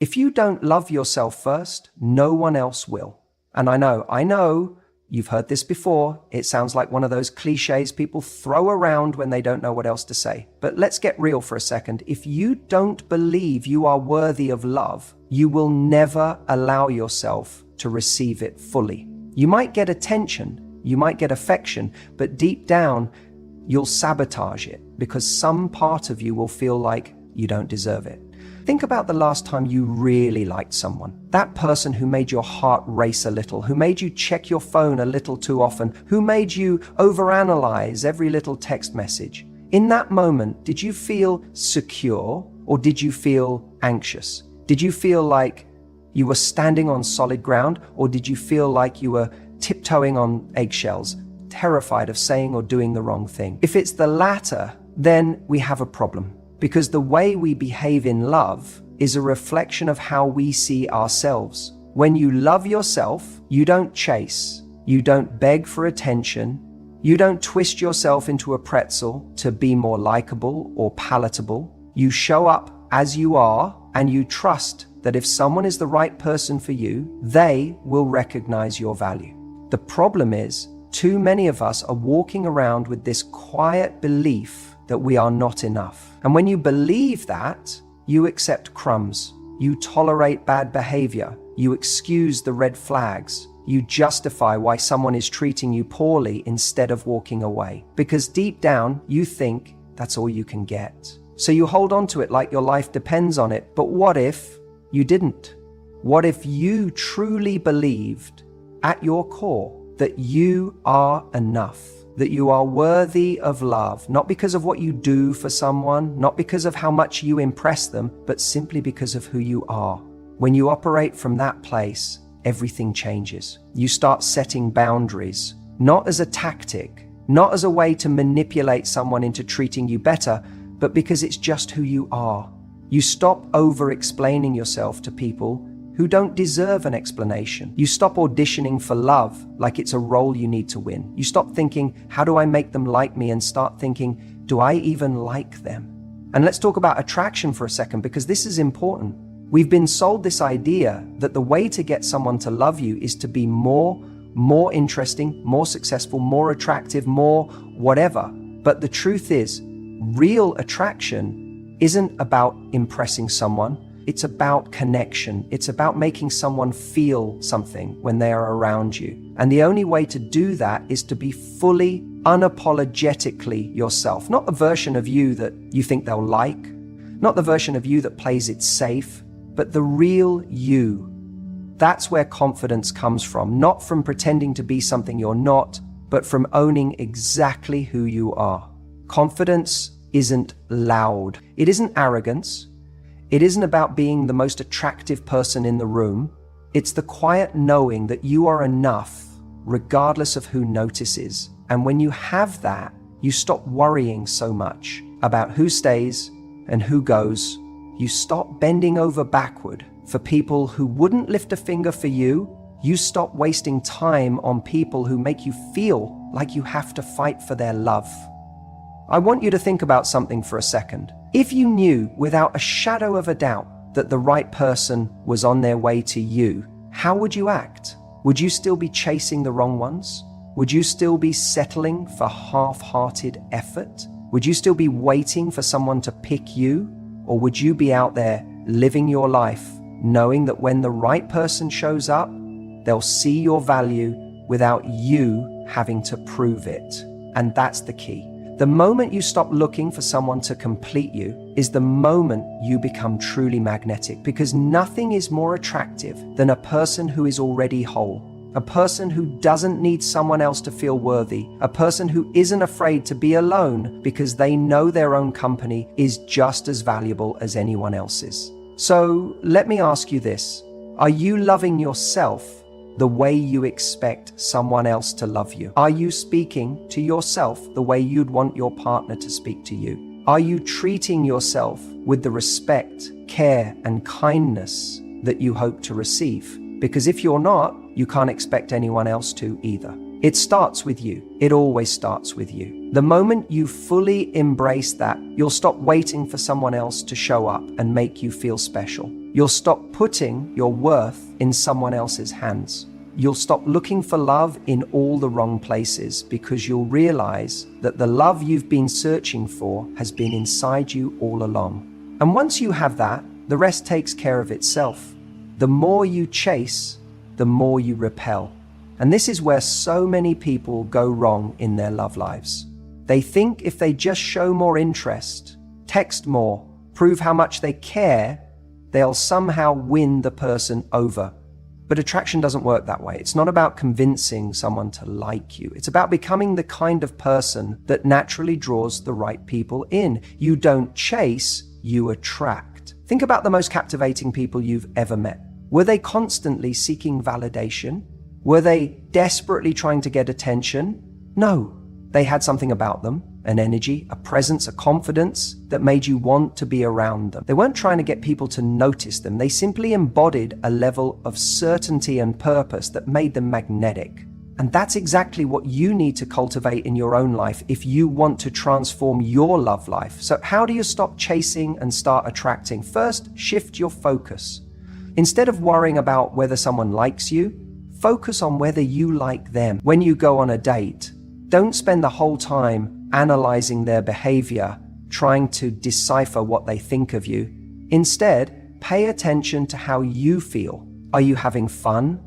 If you don't love yourself first, no one else will. And I know, you've heard this before. It sounds like one of those cliches people throw around when they don't know what else to say. But let's get real for a second. If you don't believe you are worthy of love, you will never allow yourself to receive it fully. You might get attention, you might get affection, but deep down, you'll sabotage it because some part of you will feel like you don't deserve it. Think about the last time you really liked someone. That person who made your heart race a little, who made you check your phone a little too often, who made you overanalyze every little text message. In that moment, did you feel secure or did you feel anxious? Did you feel like you were standing on solid ground or did you feel like you were tiptoeing on eggshells, terrified of saying or doing the wrong thing? If it's the latter, then we have a problem. Because the way we behave in love is a reflection of how we see ourselves. When you love yourself, you don't chase, you don't beg for attention, you don't twist yourself into a pretzel to be more likable or palatable. You show up as you are and you trust that if someone is the right person for you, they will recognize your value. The problem is, too many of us are walking around with this quiet belief that we are not enough. And when you believe that, you accept crumbs, you tolerate bad behavior, you excuse the red flags, you justify why someone is treating you poorly instead of walking away. Because deep down, you think that's all you can get. So you hold on to it like your life depends on it. But what if you didn't? What if you truly believed at your core that you are enough? That you are worthy of love, not because of what you do for someone, not because of how much you impress them, but simply because of who you are. When you operate from that place, everything changes. You start setting boundaries, not as a tactic, not as a way to manipulate someone into treating you better, but because it's just who you are. You stop over-explaining yourself to people who don't deserve an explanation. You stop auditioning for love like it's a role you need to win. You stop thinking, how do I make them like me? And start thinking, do I even like them? And let's talk about attraction for a second, because this is important. We've been sold this idea that the way to get someone to love you is to be more interesting, more successful, more attractive, more whatever. But the truth is, real attraction isn't about impressing someone. It's about connection. It's about making someone feel something when they are around you. And the only way to do that is to be fully, unapologetically yourself. Not the version of you that you think they'll like, not the version of you that plays it safe, but the real you. That's where confidence comes from, not from pretending to be something you're not, but from owning exactly who you are. Confidence isn't loud. It isn't arrogance. It isn't about being the most attractive person in the room. It's the quiet knowing that you are enough, regardless of who notices. And when you have that, you stop worrying so much about who stays and who goes. You stop bending over backward for people who wouldn't lift a finger for you. You stop wasting time on people who make you feel like you have to fight for their love. I want you to think about something for a second. If you knew without a shadow of a doubt that the right person was on their way to you, how would you act? Would you still be chasing the wrong ones? Would you still be settling for half-hearted effort? Would you still be waiting for someone to pick you? Or would you be out there living your life, knowing that when the right person shows up, they'll see your value without you having to prove it? And that's the key. The moment you stop looking for someone to complete you is the moment you become truly magnetic, because nothing is more attractive than a person who is already whole, a person who doesn't need someone else to feel worthy, a person who isn't afraid to be alone because they know their own company is just as valuable as anyone else's. So let me ask you this. Are you loving yourself the way you expect someone else to love you? Are you speaking to yourself the way you'd want your partner to speak to you? Are you treating yourself with the respect, care, and kindness that you hope to receive? Because if you're not, you can't expect anyone else to either. It starts with you. It always starts with you. The moment you fully embrace that, you'll stop waiting for someone else to show up and make you feel special. You'll stop putting your worth in someone else's hands. You'll stop looking for love in all the wrong places because you'll realize that the love you've been searching for has been inside you all along. And once you have that, the rest takes care of itself. The more you chase, the more you repel. And this is where so many people go wrong in their love lives. They think if they just show more interest, text more, prove how much they care, they'll somehow win the person over. But attraction doesn't work that way. It's not about convincing someone to like you. It's about becoming the kind of person that naturally draws the right people in. You don't chase, you attract. Think about the most captivating people you've ever met. Were they constantly seeking validation? Were they desperately trying to get attention? No. They had something about them, an energy, a presence, a confidence that made you want to be around them. They weren't trying to get people to notice them. They simply embodied a level of certainty and purpose that made them magnetic. And that's exactly what you need to cultivate in your own life if you want to transform your love life. So how do you stop chasing and start attracting? First, shift your focus. Instead of worrying about whether someone likes you, focus on whether you like them. When you go on a date, don't spend the whole time analyzing their behavior, trying to decipher what they think of you. Instead, pay attention to how you feel. Are you having fun?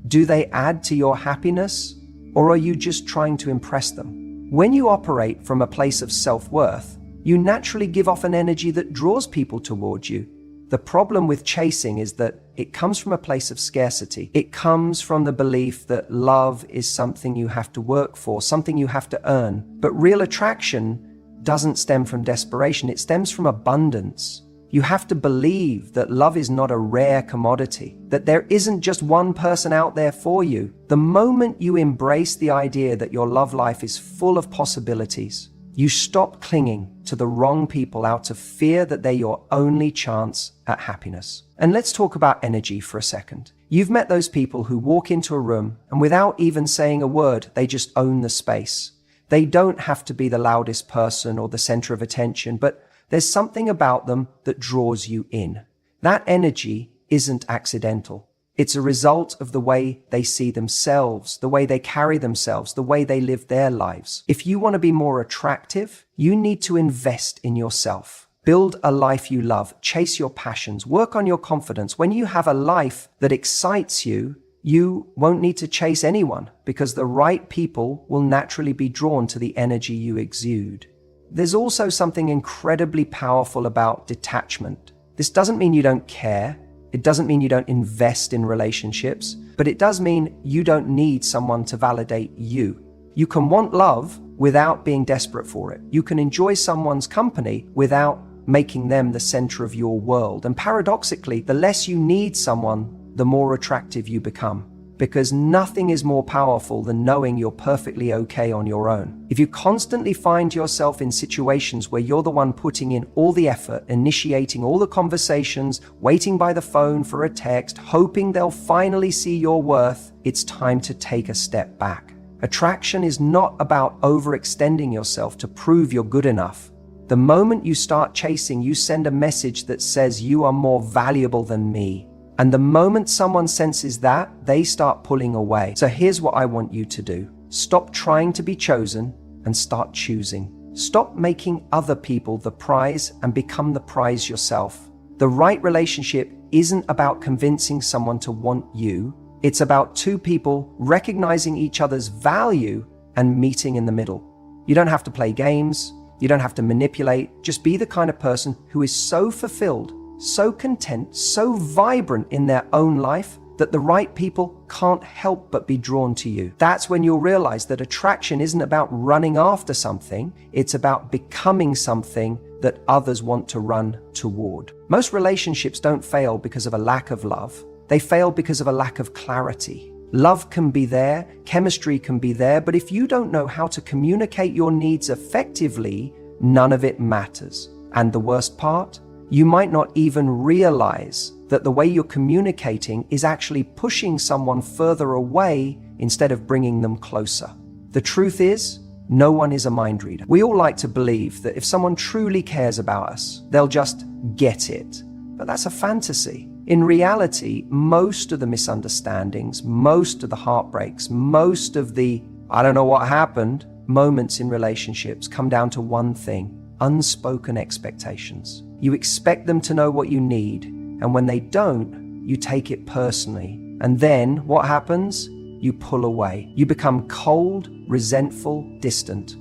Do they add to your happiness? Or are you just trying to impress them? When you operate from a place of self-worth, you naturally give off an energy that draws people towards you. The problem with chasing is that it comes from a place of scarcity. It comes from the belief that love is something you have to work for, something you have to earn. But real attraction doesn't stem from desperation. It stems from abundance. You have to believe that love is not a rare commodity, that there isn't just one person out there for you. The moment you embrace the idea that your love life is full of possibilities, you stop clinging to the wrong people out of fear that they're your only chance at happiness. And let's talk about energy for a second. You've met those people who walk into a room and without even saying a word, they just own the space. They don't have to be the loudest person or the center of attention, but there's something about them that draws you in. That energy isn't accidental. It's a result of the way they see themselves, the way they carry themselves, the way they live their lives. If you want to be more attractive, you need to invest in yourself. Build a life you love, chase your passions, work on your confidence. When you have a life that excites you, you won't need to chase anyone because the right people will naturally be drawn to the energy you exude. There's also something incredibly powerful about detachment. This doesn't mean you don't care. It doesn't mean you don't invest in relationships, but it does mean you don't need someone to validate you. You can want love without being desperate for it. You can enjoy someone's company without making them the center of your world. And paradoxically, the less you need someone, the more attractive you become. Because nothing is more powerful than knowing you're perfectly okay on your own. If you constantly find yourself in situations where you're the one putting in all the effort, initiating all the conversations, waiting by the phone for a text, hoping they'll finally see your worth, it's time to take a step back. Attraction is not about overextending yourself to prove you're good enough. The moment you start chasing, you send a message that says you are more valuable than me. And the moment someone senses that, they start pulling away. So here's what I want you to do. Stop trying to be chosen and start choosing. Stop making other people the prize and become the prize yourself. The right relationship isn't about convincing someone to want you. It's about two people recognizing each other's value and meeting in the middle. You don't have to play games. You don't have to manipulate. Just be the kind of person who is so fulfilled, so content, so vibrant in their own life that the right people can't help but be drawn to you. That's when you'll realize that attraction isn't about running after something, it's about becoming something that others want to run toward. Most relationships don't fail because of a lack of love. They fail because of a lack of clarity. Love can be there, chemistry can be there, but if you don't know how to communicate your needs effectively, none of it matters. And the worst part? You might not even realize that the way you're communicating is actually pushing someone further away instead of bringing them closer. The truth is, no one is a mind reader. We all like to believe that if someone truly cares about us, they'll just get it. But that's a fantasy. In reality, most of the misunderstandings, most of the heartbreaks, most of the "I don't know what happened" moments in relationships come down to one thing: unspoken expectations. You expect them to know what you need, and when they don't, you take it personally. And then what happens? You pull away. You become cold, resentful, distant.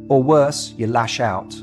Or worse, you lash out.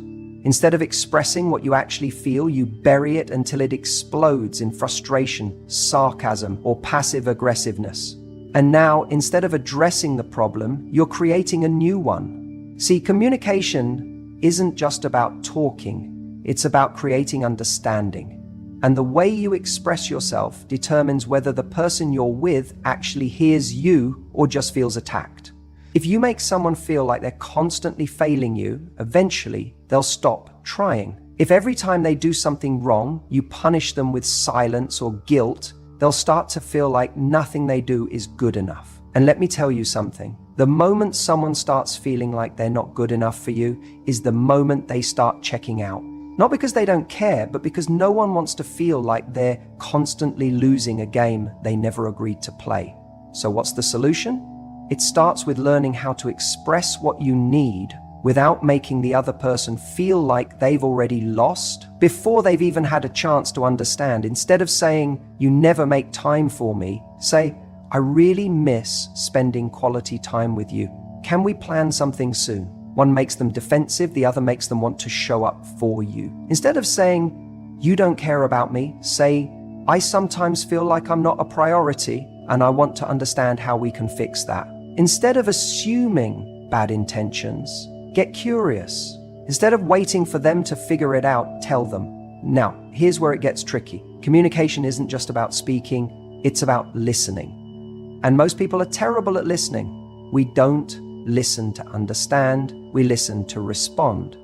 Instead of expressing what you actually feel, you bury it until it explodes in frustration, sarcasm, or passive aggressiveness. And now, instead of addressing the problem, you're creating a new one. See, communication isn't just about talking, it's about creating understanding. And the way you express yourself determines whether the person you're with actually hears you or just feels attacked. If you make someone feel like they're constantly failing you, eventually they'll stop trying. If every time they do something wrong, you punish them with silence or guilt, they'll start to feel like nothing they do is good enough. And let me tell you something. The moment someone starts feeling like they're not good enough for you is the moment they start checking out. Not because they don't care, but because no one wants to feel like they're constantly losing a game they never agreed to play. So what's the solution? It starts with learning how to express what you need without making the other person feel like they've already lost before they've even had a chance to understand. Instead of saying, "You never make time for me," say, "I really miss spending quality time with you. Can we plan something soon?" One makes them defensive, the other makes them want to show up for you. Instead of saying, "You don't care about me," say, "I sometimes feel like I'm not a priority, and I want to understand how we can fix that." Instead of assuming bad intentions, get curious. Instead of waiting for them to figure it out, tell them. Now, here's where it gets tricky. Communication isn't just about speaking, it's about listening. And most people are terrible at listening. We don't listen to understand, we listen to respond.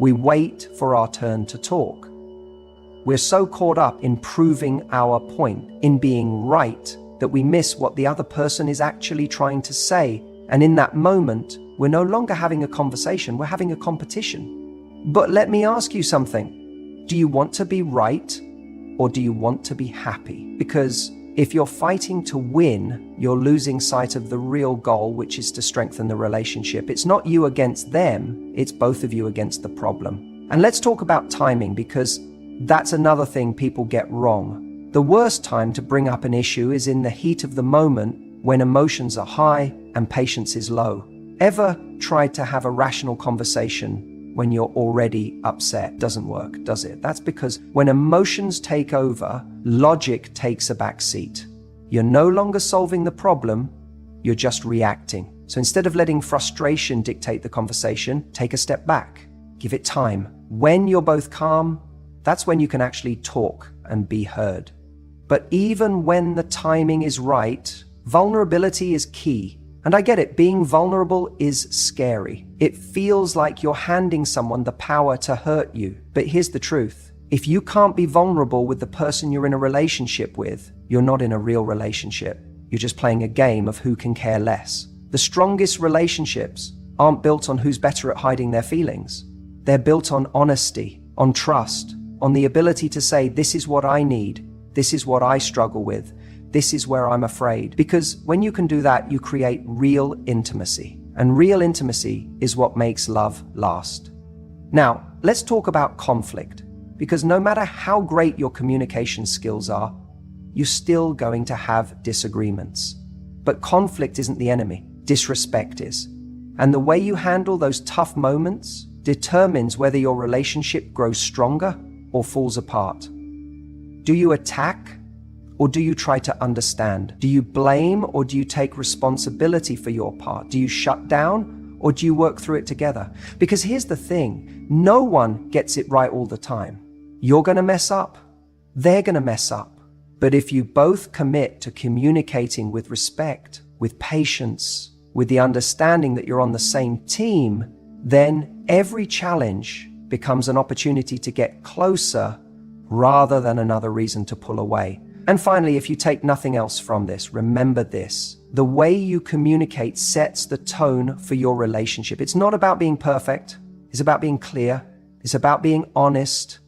We wait for our turn to talk. We're so caught up in proving our point, in being right, that we miss what the other person is actually trying to say. And in that moment, we're no longer having a conversation, we're having a competition. But let me ask you something. Do you want to be right, or do you want to be happy? Because if you're fighting to win, you're losing sight of the real goal, which is to strengthen the relationship. It's not you against them, it's both of you against the problem. And let's talk about timing, because that's another thing people get wrong. The worst time to bring up an issue is in the heat of the moment when emotions are high and patience is low. Ever tried to have a rational conversation when you're already upset? Doesn't work, does it? That's because when emotions take over, logic takes a back seat. You're no longer solving the problem, you're just reacting. So instead of letting frustration dictate the conversation, take a step back. Give it time. When you're both calm, that's when you can actually talk and be heard. But even when the timing is right, vulnerability is key. And I get it, being vulnerable is scary. It feels like you're handing someone the power to hurt you. But here's the truth. If you can't be vulnerable with the person you're in a relationship with, you're not in a real relationship. You're just playing a game of who can care less. The strongest relationships aren't built on who's better at hiding their feelings. They're built on honesty, on trust, on the ability to say, "This is what I need. This is what I struggle with. This is where I'm afraid." Because when you can do that, you create real intimacy. And real intimacy is what makes love last. Now, let's talk about conflict. Because no matter how great your communication skills are, you're still going to have disagreements. But conflict isn't the enemy. Disrespect is. And the way you handle those tough moments determines whether your relationship grows stronger or falls apart. Do you attack, or do you try to understand? Do you blame, or do you take responsibility for your part? Do you shut down, or do you work through it together? Because here's the thing, no one gets it right all the time. You're going to mess up. They're going to mess up. But if you both commit to communicating with respect, with patience, with the understanding that you're on the same team, then every challenge becomes an opportunity to get closer rather than another reason to pull away. And finally, if you take nothing else from this, remember this. The way you communicate sets the tone for your relationship. It's not about being perfect. It's about being clear. It's about being honest.